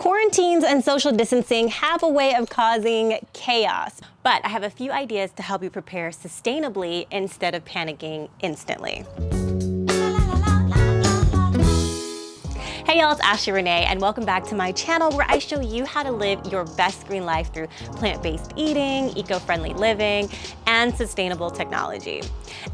Quarantines and social distancing have a way of causing chaos, but I have a few ideas to help you prepare sustainably instead of panicking instantly. Hey y'all, it's Ashley Renee, and welcome back to my channel where I show you how to live your best green life through plant-based eating, eco-friendly living, and sustainable technology.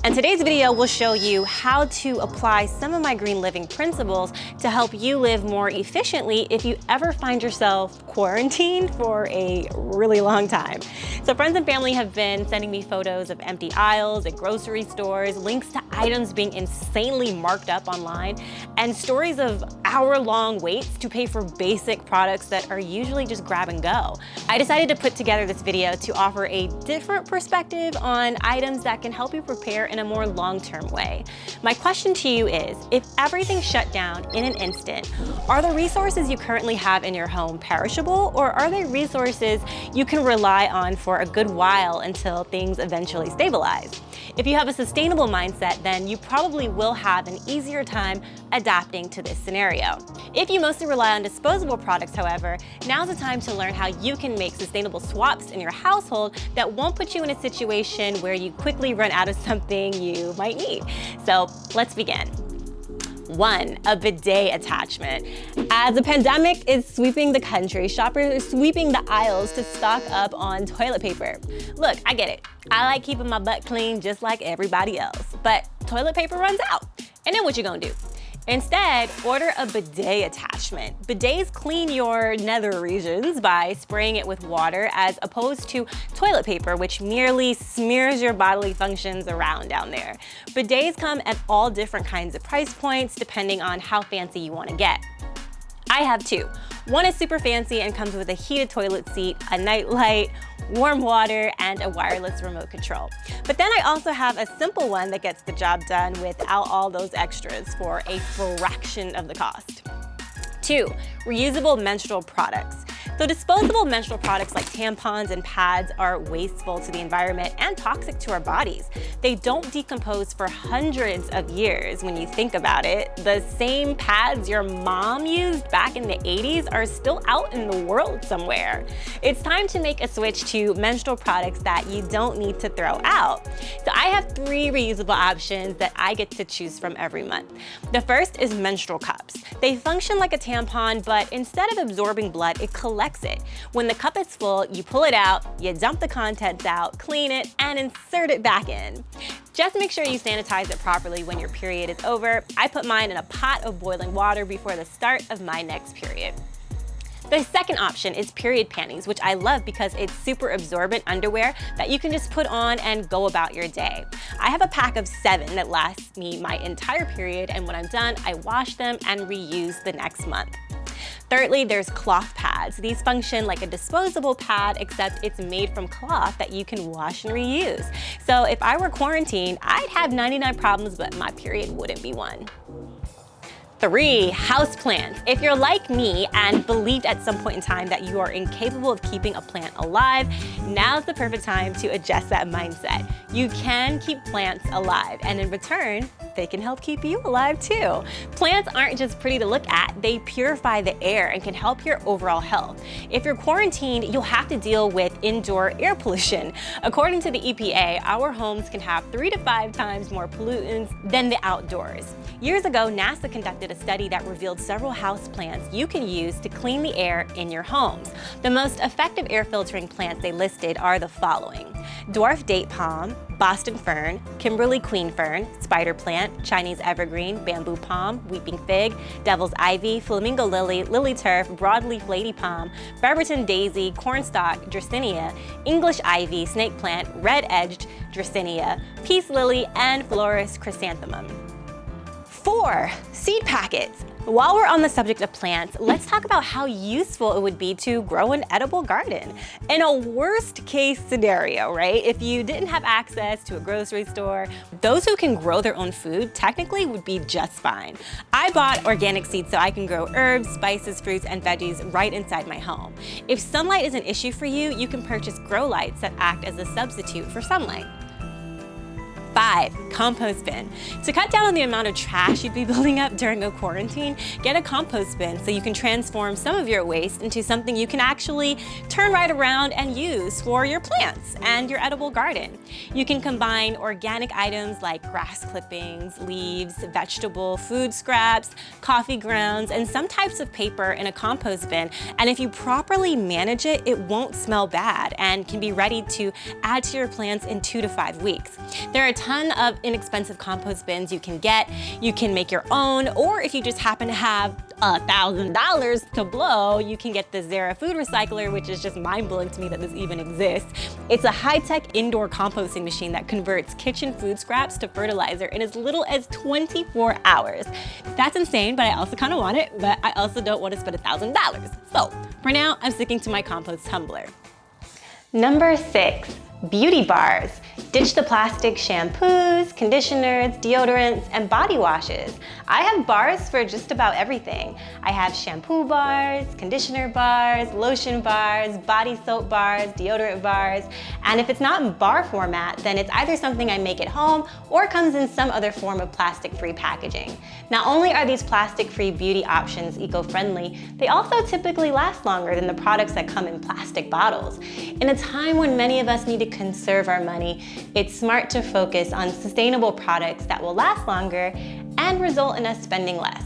And today's video will show you how to apply some of my green living principles to help you live more efficiently if you ever find yourself quarantined for a really long time. So friends and family have been sending me photos of empty aisles at grocery stores, links to items being insanely marked up online, and stories of hour-long waits to pay for basic products that are usually just grab and go. I decided to put together this video to offer a different perspective on items that can help you prepare in a more long-term way. My question to you is, if everything shut down in an instant, are the resources you currently have in your home perishable, or are they resources you can rely on for a good while until things eventually stabilize? If you have a sustainable mindset, then you probably will have an easier time adapting to this scenario. If you mostly rely on disposable products, however, now's the time to learn how you can make sustainable swaps in your household that won't put you in a situation where you quickly run out of something you might need. So let's begin. 1. A bidet attachment. As the pandemic is sweeping the country, shoppers are sweeping the aisles to stock up on toilet paper. Look, I get it. I like keeping my butt clean just like everybody else, but toilet paper runs out. And then what you gonna do? Instead, order a bidet attachment. Bidets clean your nether regions by spraying it with water as opposed to toilet paper, which merely smears your bodily functions around down there. Bidets come at all different kinds of price points depending on how fancy you want to get. I have two. One is super fancy and comes with a heated toilet seat, a night light, warm water, and a wireless remote control. But then I also have a simple one that gets the job done without all those extras for a fraction of the cost. 2. Reusable menstrual products. So disposable menstrual products like tampons and pads are wasteful to the environment and toxic to our bodies. They don't decompose for hundreds of years when you think about it. The same pads your mom used back in the 80s are still out in the world somewhere. It's time to make a switch to menstrual products that you don't need to throw out. So I have 3 reusable options that I get to choose from every month. The first is menstrual cups. They function like a tampon, but instead of absorbing blood, it collects it. When the cup is full, you pull it out, you dump the contents out, clean it, and insert it back in. Just make sure you sanitize it properly when your period is over. I put mine in a pot of boiling water before the start of my next period. The second option is period panties, which I love because it's super absorbent underwear that you can just put on and go about your day. I have a pack of 7 that lasts me my entire period, and when I'm done, I wash them and reuse the next month. Thirdly, there's cloth pads. These function like a disposable pad, except it's made from cloth that you can wash and reuse. So if I were quarantined, I'd have 99 problems, but my period wouldn't be one. 3. Houseplants. If you're like me and believed at some point in time that you are incapable of keeping a plant alive, now's the perfect time to adjust that mindset. You can keep plants alive, and in return, they can help keep you alive too. Plants aren't just pretty to look at, they purify the air and can help your overall health. If you're quarantined, you'll have to deal with indoor air pollution. According to the EPA, our homes can have 3 to 5 times more pollutants than the outdoors. Years ago, NASA conducted a study that revealed several houseplants you can use to clean the air in your homes. The most effective air filtering plants they listed are the following: dwarf date palm, Boston fern, Kimberly queen fern, spider plant, Chinese evergreen, bamboo palm, weeping fig, devil's ivy, flamingo lily, lily turf, broadleaf lady palm, Brereton daisy, cornstalk, Dracaena, English ivy, snake plant, red-edged Dracaena, peace lily, and Florist chrysanthemum. 4. Seed packets. While we're on the subject of plants, let's talk about how useful it would be to grow an edible garden. In a worst case scenario, right? If you didn't have access to a grocery store, those who can grow their own food technically would be just fine. I bought organic seeds so I can grow herbs, spices, fruits, and veggies right inside my home. If sunlight is an issue for you, you can purchase grow lights that act as a substitute for sunlight. 5, compost bin. To cut down on the amount of trash you'd be building up during a quarantine, get a compost bin so you can transform some of your waste into something you can actually turn right around and use for your plants and your edible garden. You can combine organic items like grass clippings, leaves, vegetable, food scraps, coffee grounds, and some types of paper in a compost bin. And if you properly manage it, it won't smell bad and can be ready to add to your plants in 2 to 5 weeks. There are a ton of inexpensive compost bins you can get. You can make your own, or if you just happen to have $1,000 to blow, you can get the Zara food recycler, which is just mind-blowing to me that this even exists. It's a high-tech indoor composting machine that converts kitchen food scraps to fertilizer in as little as 24 hours. That's insane, but I also kind of want it, but I also don't want to spend $1,000. So for now, I'm sticking to my compost tumbler. Number 6, beauty bars. Ditch the plastic shampoos, conditioners, deodorants, and body washes. I have bars for just about everything. I have shampoo bars, conditioner bars, lotion bars, body soap bars, deodorant bars, and if it's not in bar format, then it's either something I make at home or comes in some other form of plastic-free packaging. Not only are these plastic-free beauty options eco-friendly, they also typically last longer than the products that come in plastic bottles. In a time when many of us need to conserve our money, it's smart to focus on sustainable products that will last longer and result in us spending less.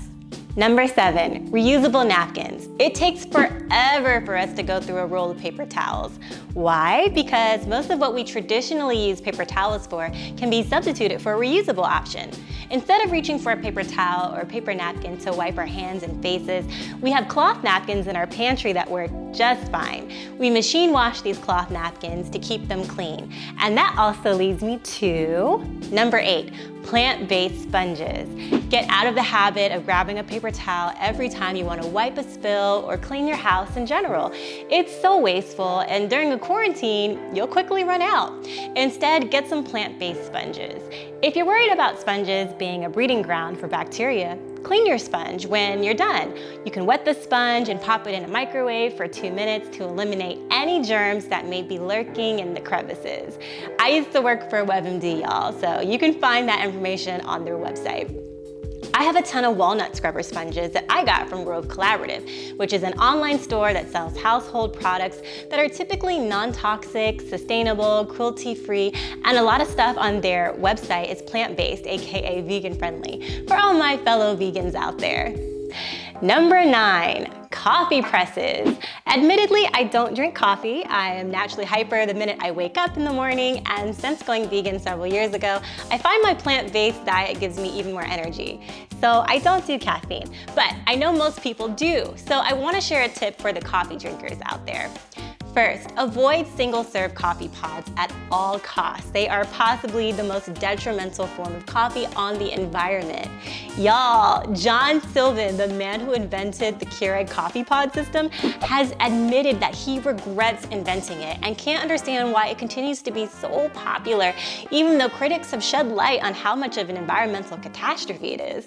Number 7, reusable napkins. It takes forever for us to go through a roll of paper towels. Why? Because most of what we traditionally use paper towels for can be substituted for a reusable option. Instead of reaching for a paper towel or a paper napkin to wipe our hands and faces, we have cloth napkins in our pantry that work just fine. We machine wash these cloth napkins to keep them clean. And that also leads me to number 8, plant-based sponges. Get out of the habit of grabbing a paper towel every time you want to wipe a spill or clean your house in general. It's so wasteful, and during a quarantine, you'll quickly run out. Instead, get some plant-based sponges. If you're worried about sponges being a breeding ground for bacteria, clean your sponge when you're done. You can wet the sponge and pop it in a microwave for 2 minutes to eliminate any germs that may be lurking in the crevices. I used to work for WebMD, y'all, so you can find that information on their website. I have a ton of walnut scrubber sponges that I got from Grove Collaborative, which is an online store that sells household products that are typically non-toxic, sustainable, cruelty-free, and a lot of stuff on their website is plant-based, aka vegan-friendly, for all my fellow vegans out there. Number 9, coffee presses. Admittedly, I don't drink coffee. I am naturally hyper the minute I wake up in the morning, and since going vegan several years ago, I find my plant-based diet gives me even more energy. So I don't do caffeine, but I know most people do. So I want to share a tip for the coffee drinkers out there. First, avoid single-serve coffee pods at all costs. They are possibly the most detrimental form of coffee on the environment. Y'all, John Sylvan, the man who invented the Keurig coffee pod system, has admitted that he regrets inventing it and can't understand why it continues to be so popular, even though critics have shed light on how much of an environmental catastrophe it is.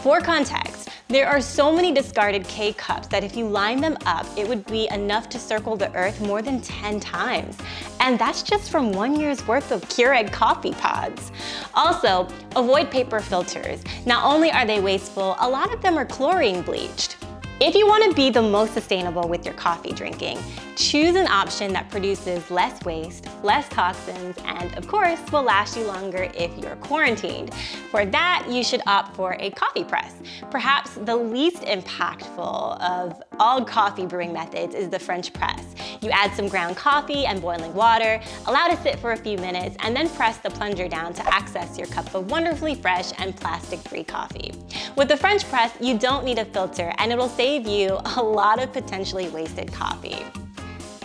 For context, there are so many discarded K-cups that if you line them up, it would be enough to circle the earth more than 10 times. And that's just from 1 year's worth of Keurig coffee pods. Also, avoid paper filters. Not only are they wasteful, a lot of them are chlorine bleached. If you want to be the most sustainable with your coffee drinking, choose an option that produces less waste, less toxins, and of course will last you longer if you're quarantined. For that, you should opt for a coffee press. Perhaps the least impactful of all coffee brewing methods is the French press. You add some ground coffee and boiling water, allow to sit for a few minutes, and then press the plunger down to access your cup of wonderfully fresh and plastic-free coffee. With the French press, you don't need a filter, and it'll save you a lot of potentially wasted coffee.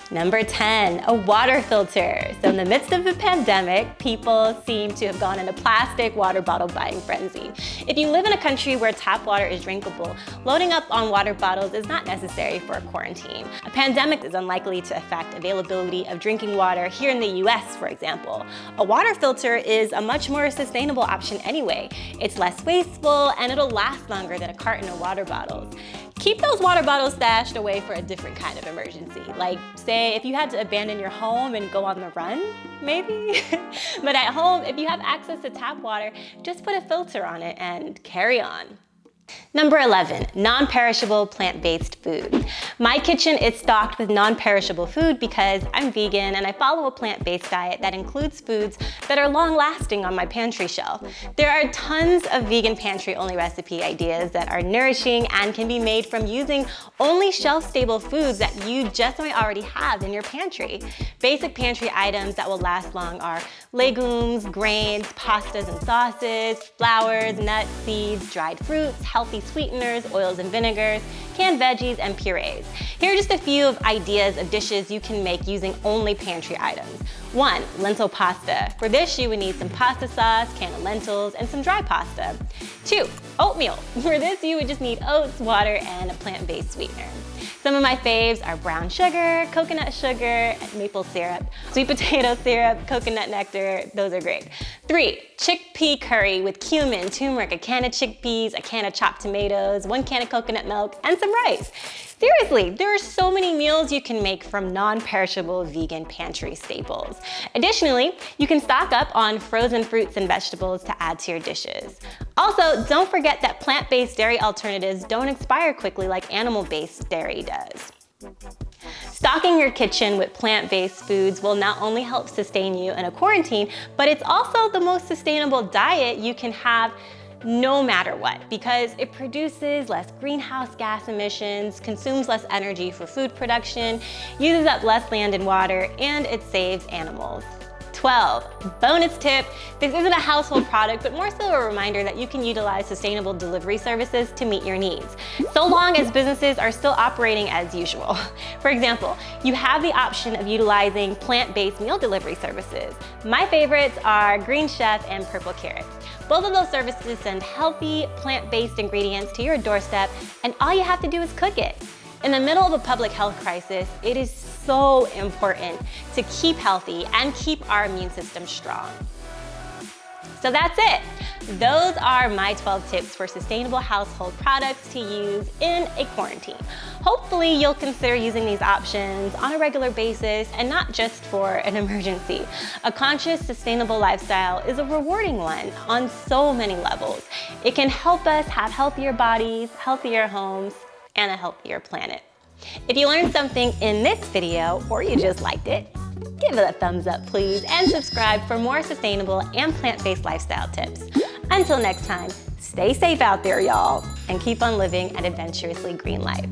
Number 10, a water filter. So in the midst of the pandemic, people seem to have gone in a plastic water bottle buying frenzy. If you live in a country where tap water is drinkable, loading up on water bottles is not necessary for a quarantine. A pandemic is unlikely to affect availability of drinking water here in the US, for example. A water filter is a much more sustainable option anyway. It's less wasteful and it'll last longer than a carton of water bottles. Keep those water bottles stashed away for a different kind of emergency, like say say if you had to abandon your home and go on the run, maybe. But at home, if you have access to tap water, just put a filter on it and carry on. Number 11, non-perishable plant-based food. My kitchen is stocked with non-perishable food because I'm vegan and I follow a plant-based diet that includes foods that are long-lasting on my pantry shelf. There are tons of vegan pantry-only recipe ideas that are nourishing and can be made from using only shelf-stable foods that you just might already have in your pantry. Basic pantry items that will last long are legumes, grains, pastas and sauces, flours, nuts, seeds, dried fruits, healthy sweeteners, oils and vinegars, canned veggies, and purees. Here are just a few of ideas of dishes you can make using only pantry items. 1, lentil pasta. For this, you would need some pasta sauce, can of lentils, and some dry pasta. 2, oatmeal. For this, you would just need oats, water, and a plant-based sweetener. Some of my faves are brown sugar, coconut sugar, maple syrup, sweet potato syrup, coconut nectar. Those are great. 3, chickpea curry with cumin, turmeric, a can of chickpeas, a can of chopped tomatoes, 1 can of coconut milk, and some rice. Seriously, there are so many meals you can make from non-perishable vegan pantry staples. Additionally, you can stock up on frozen fruits and vegetables to add to your dishes. Also, don't forget that plant-based dairy alternatives don't expire quickly like animal-based dairy does. Stocking your kitchen with plant-based foods will not only help sustain you in a quarantine, but it's also the most sustainable diet you can have no matter what, because it produces less greenhouse gas emissions, consumes less energy for food production, uses up less land and water, and it saves animals. 12, bonus tip. This isn't a household product, but more so a reminder that you can utilize sustainable delivery services to meet your needs, so long as businesses are still operating as usual. For example, you have the option of utilizing plant-based meal delivery services. My favorites are Green Chef and Purple Carrot. Both of those services send healthy, plant-based ingredients to your doorstep, and all you have to do is cook it. In the middle of a public health crisis, it is so important to keep healthy and keep our immune system strong. So that's it. Those are my 12 tips for sustainable household products to use in a quarantine. Hopefully you'll consider using these options on a regular basis and not just for an emergency. A conscious, sustainable lifestyle is a rewarding one on so many levels. It can help us have healthier bodies, healthier homes, and a healthier planet. If you learned something in this video, or you just liked it, give it a thumbs up please, and subscribe for more sustainable and plant-based lifestyle tips. Until next time, stay safe out there y'all, and keep on living an adventurously green life.